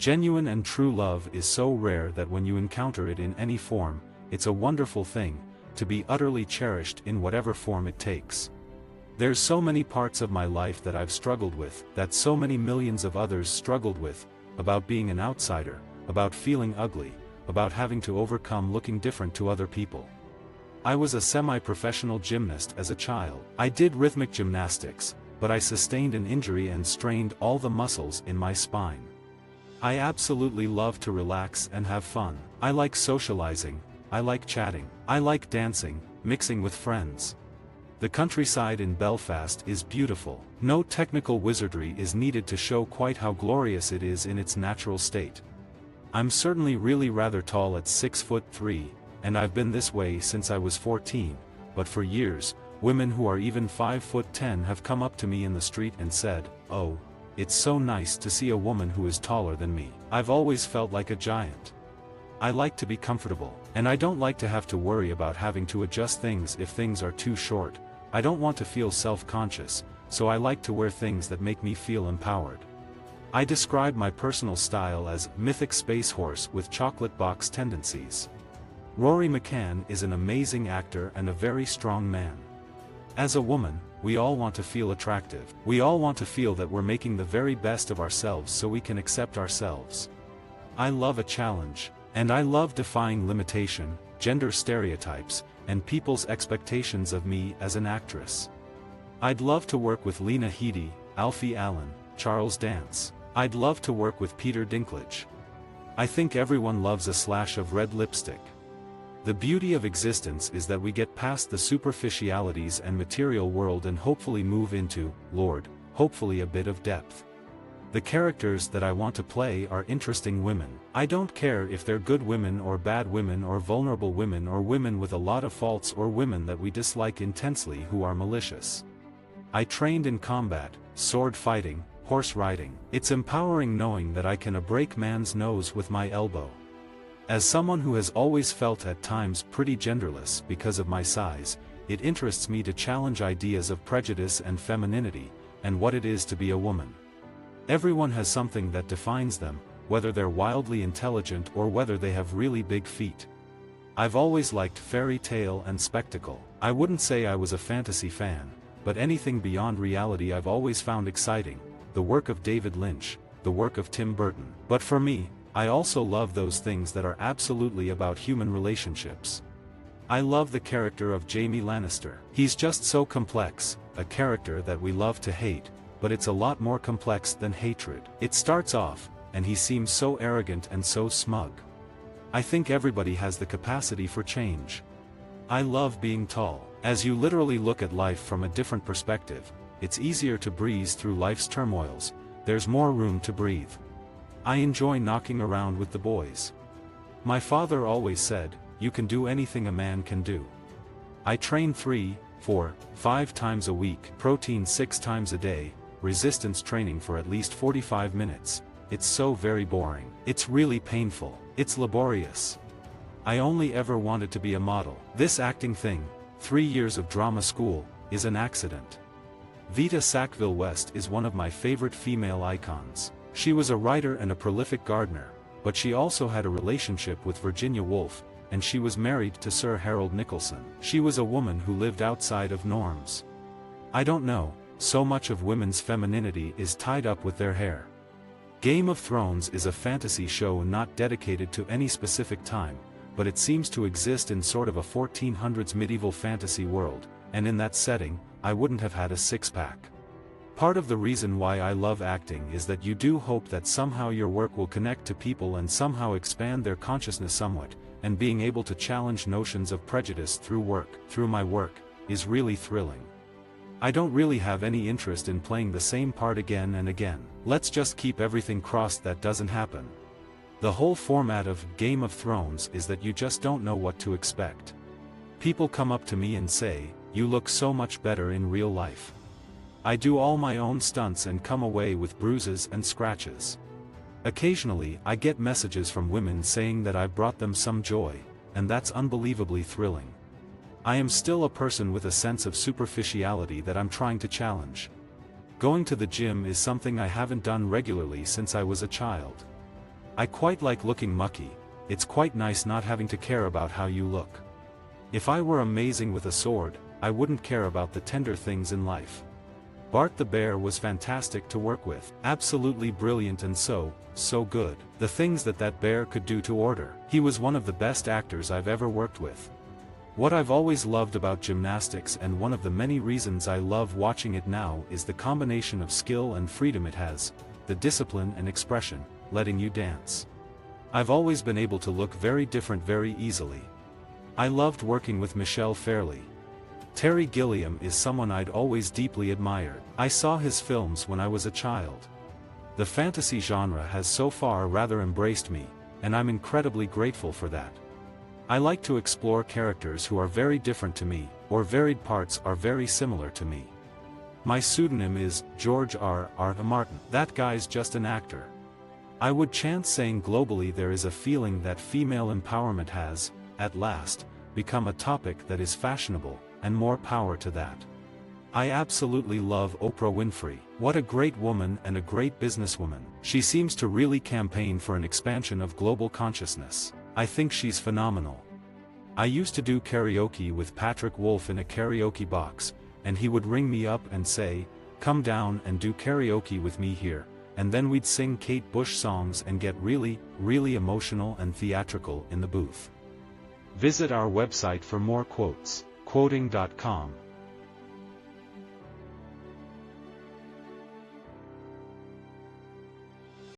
Genuine and true love is so rare that when you encounter it in any form, it's a wonderful thing, to be utterly cherished in whatever form it takes. There's so many parts of my life that I've struggled with, that so many millions of others struggled with, about being an outsider, about feeling ugly, about having to overcome looking different to other people. I was a semi-professional gymnast as a child. I did rhythmic gymnastics, but I sustained an injury and strained all the muscles in my spine. I absolutely love to relax and have fun. I like socializing, I like chatting, I like dancing, mixing with friends. The countryside in Belfast is beautiful. No technical wizardry is needed to show quite how glorious it is in its natural state. I'm certainly really rather tall at 6'3", and I've been this way since I was 14, but for years, women who are even 5'10" have come up to me in the street and said, "Oh, it's so nice to see a woman who is taller than me." I've always felt like a giant. I like to be comfortable, and I don't like to have to worry about having to adjust things if things are too short. I don't want to feel self-conscious, so I like to wear things that make me feel empowered. I describe my personal style as mythic space horse with chocolate box tendencies. Rory McCann is an amazing actor and a very strong man. As a woman, we all want to feel attractive. We all want to feel that we're making the very best of ourselves so we can accept ourselves. I love a challenge, and I love defying limitation, gender stereotypes, and people's expectations of me as an actress. I'd love to work with Lena Headey, Alfie Allen, Charles Dance. I'd love to work with Peter Dinklage. I think everyone loves a slash of red lipstick. The beauty of existence is that we get past the superficialities and material world and hopefully move into, Lord, hopefully a bit of depth. The characters that I want to play are interesting women. I don't care if they're good women or bad women or vulnerable women or women with a lot of faults or women that we dislike intensely who are malicious. I trained in combat, sword fighting, horse riding. It's empowering knowing that I can break man's nose with my elbow. As someone who has always felt at times pretty genderless because of my size, it interests me to challenge ideas of prejudice and femininity, and what it is to be a woman. Everyone has something that defines them, whether they're wildly intelligent or whether they have really big feet. I've always liked fairy tale and spectacle. I wouldn't say I was a fantasy fan, but anything beyond reality I've always found exciting. The work of David Lynch, the work of Tim Burton. But for me, I also love those things that are absolutely about human relationships. I love the character of Jaime Lannister. He's just so complex, a character that we love to hate, but it's a lot more complex than hatred. It starts off, and he seems so arrogant and so smug. I think everybody has the capacity for change. I love being tall. As you literally look at life from a different perspective, it's easier to breeze through life's turmoils. There's more room to breathe. I enjoy knocking around with the boys. My father always said, "You can do anything a man can do." I train 3, 4, 5 times a week, protein 6 times a day, resistance training for at least 45 minutes. It's so very boring. It's really painful. It's laborious. I only ever wanted to be a model. This acting thing, 3 years of drama school, is an accident. Vita Sackville-West is one of my favorite female icons. She was a writer and a prolific gardener, but she also had a relationship with Virginia Woolf, and she was married to Sir Harold Nicholson. She was a woman who lived outside of norms. I don't know, so much of women's femininity is tied up with their hair. Game of Thrones is a fantasy show not dedicated to any specific time, but it seems to exist in sort of a 1400s medieval fantasy world, and in that setting, I wouldn't have had a six-pack. Part of the reason why I love acting is that you do hope that somehow your work will connect to people and somehow expand their consciousness somewhat, and being able to challenge notions of prejudice through my work, is really thrilling. I don't really have any interest in playing the same part again and again. Let's just keep everything crossed that doesn't happen. The whole format of Game of Thrones is that you just don't know what to expect. People come up to me and say, "You look so much better in real life." I do all my own stunts and come away with bruises and scratches. Occasionally, I get messages from women saying that I've brought them some joy, and that's unbelievably thrilling. I am still a person with a sense of superficiality that I'm trying to challenge. Going to the gym is something I haven't done regularly since I was a child. I quite like looking mucky. It's quite nice not having to care about how you look. If I were amazing with a sword, I wouldn't care about the tender things in life. Bart the bear was fantastic to work with. Absolutely brilliant and so good. The things that bear could do to order. He was one of the best actors I've ever worked with. What I've always loved about gymnastics, and one of the many reasons I love watching it now, is the combination of skill and freedom it has, the discipline and expression, letting you dance. I've always been able to look very different very easily. I loved working with Michelle Fairley. Terry Gilliam is someone I'd always deeply admired. I saw his films when I was a child. The fantasy genre has so far rather embraced me, and I'm incredibly grateful for that. I like to explore characters who are very different to me, or varied parts are very similar to me. My pseudonym is George R. R. Martin. That guy's just an actor. I would chant saying globally there is a feeling that female empowerment has, at last, become a topic that is fashionable, and more power to that. I absolutely love Oprah Winfrey. What a great woman and a great businesswoman. She seems to really campaign for an expansion of global consciousness. I think she's phenomenal. I used to do karaoke with Patrick Wolf in a karaoke box, and he would ring me up and say, "Come down and do karaoke with me here," and then we'd sing Kate Bush songs and get really, really emotional and theatrical in the booth. Visit our website for more quotes, quoting.com.